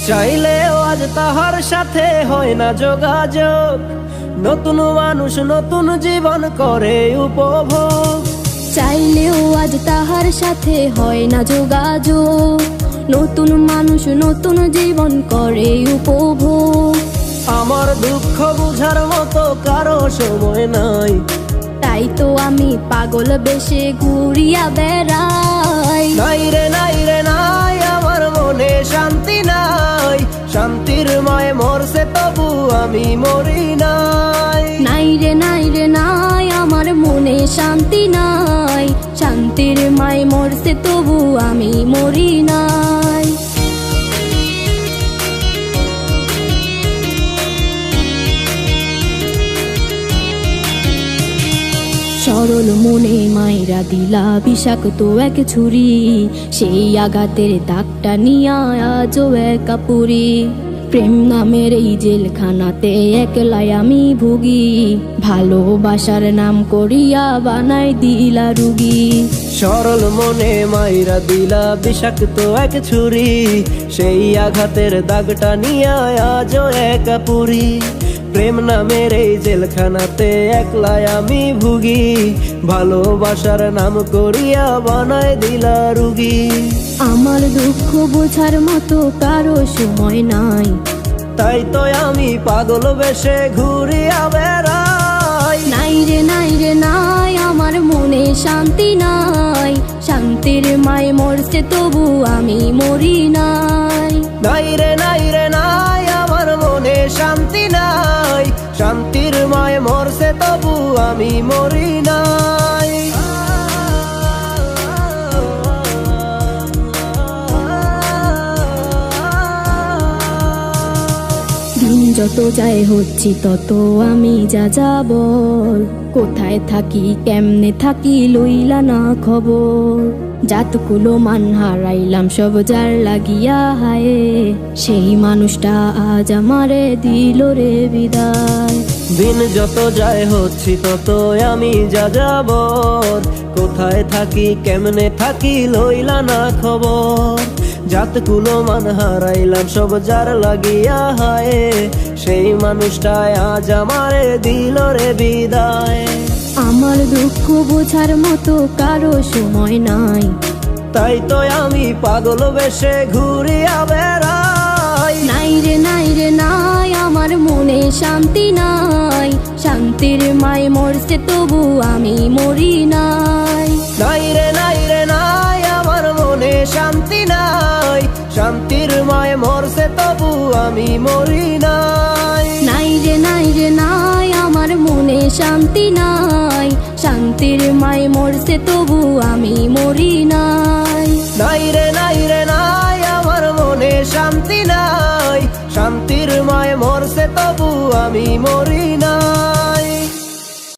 চাইলেও আজ তাহার সাথে হয় না যোগাযোগ, নতুন মানুষ নতুন জীবন করে উপভোগ। চাইলেও আজ তাহার সাথে হয় না যোগাযোগ, নতুন মানুষ নতুন জীবন করে উপভোগ। আমার দুঃখ বুঝার মতো কারো সময় নাই, তাই তো আমি পাগল বেশে ঘুরিয়া বেড়াই। নাই রে নাই রে নাই, আমার মনে শান্তি নাই, শান্তির মায়ে মরছে তবু আমি মরি নাই। নাই রে নাই রে নাই, আমার মনে শান্তি নাই, শান্তির মায় মরছে তবু আমি মরি নাই। সরল মনে মাইরা দিলা বিষাক্ত এক ছুরি, সেই আঘাতের দাগটা নিয়া আজও একা পুরি। প্রেম নামের এই জেলখানাতে একলাই আমি ভুগি, ভালোবাসার নাম করিয়া বানাই দিলা রুগী। সরল মনে মাইরা দিলা বিষাক্ত এক ছুরি, সেই আঘাতের দাগটা নিয়া আজও একা পুরি। প্রেম নামের এই জেলখানাতে একলাই আমি ভুগি, ভালোবাসার নাম করিয়া বানায় দিলা রুগী। আমার দুঃখ বোঝার মতো কারো সময় নাই, তাই তো আমি পাগল বেশে ঘুরিয়া বেড়াই। নাই রে নাই রে নাই, আমার মনে শান্তি নাই, শান্তির মায় মরছে তবু আমি মরি নাই। নাই রে নাই রে নাই, আমার মনে শান্তি নাই, শান্তির মায় মরছে তবু আমি মরি নাই। দিন যত যায় হচ্ছি তত আমি যা যাবর, কোথায় থাকি কেমনে থাকি লইলা না খবর। জাতকুলো মান হারাইলাম সব যার লাগিয়া হায়, সেই মানুষটা আজ আমারে দিল রে বিদায়। দিন যত যায় হচ্ছি তত আমি যা যাবর, কোথায় থাকি কেমনে থাকি লইলা না খবর। জাতকুলো মান হারাইলাম সব যার লাগিয়া হায়, সেই মানুষটাই আজ আমারে দিল রে বিদায়। আমার দুঃখ বোঝার মতো কারো সময় নাই, তাই তো আমি পাগল বেশে ঘুরিয়া বেড়াই। নাই রে নাই রে নাই, আমার মনে শান্তি নাই, শান্তির মায় মরছে তবু আমি মরি নাই। নাই রে নাই রে নাই, আমার মনে শান্তি নাই, শান্তির মায় মরছে তবু আমি মরি নাই। নাই রে নাই রে নাই, আমার মনে শান্তি নাই, শান্তির মায় মরছে তবু আমি মরি নাই। নাই রে নাই রে নাই, আমার মনে শান্তি নাই, শান্তির মায় মরছে তবু আমি মরি নাই।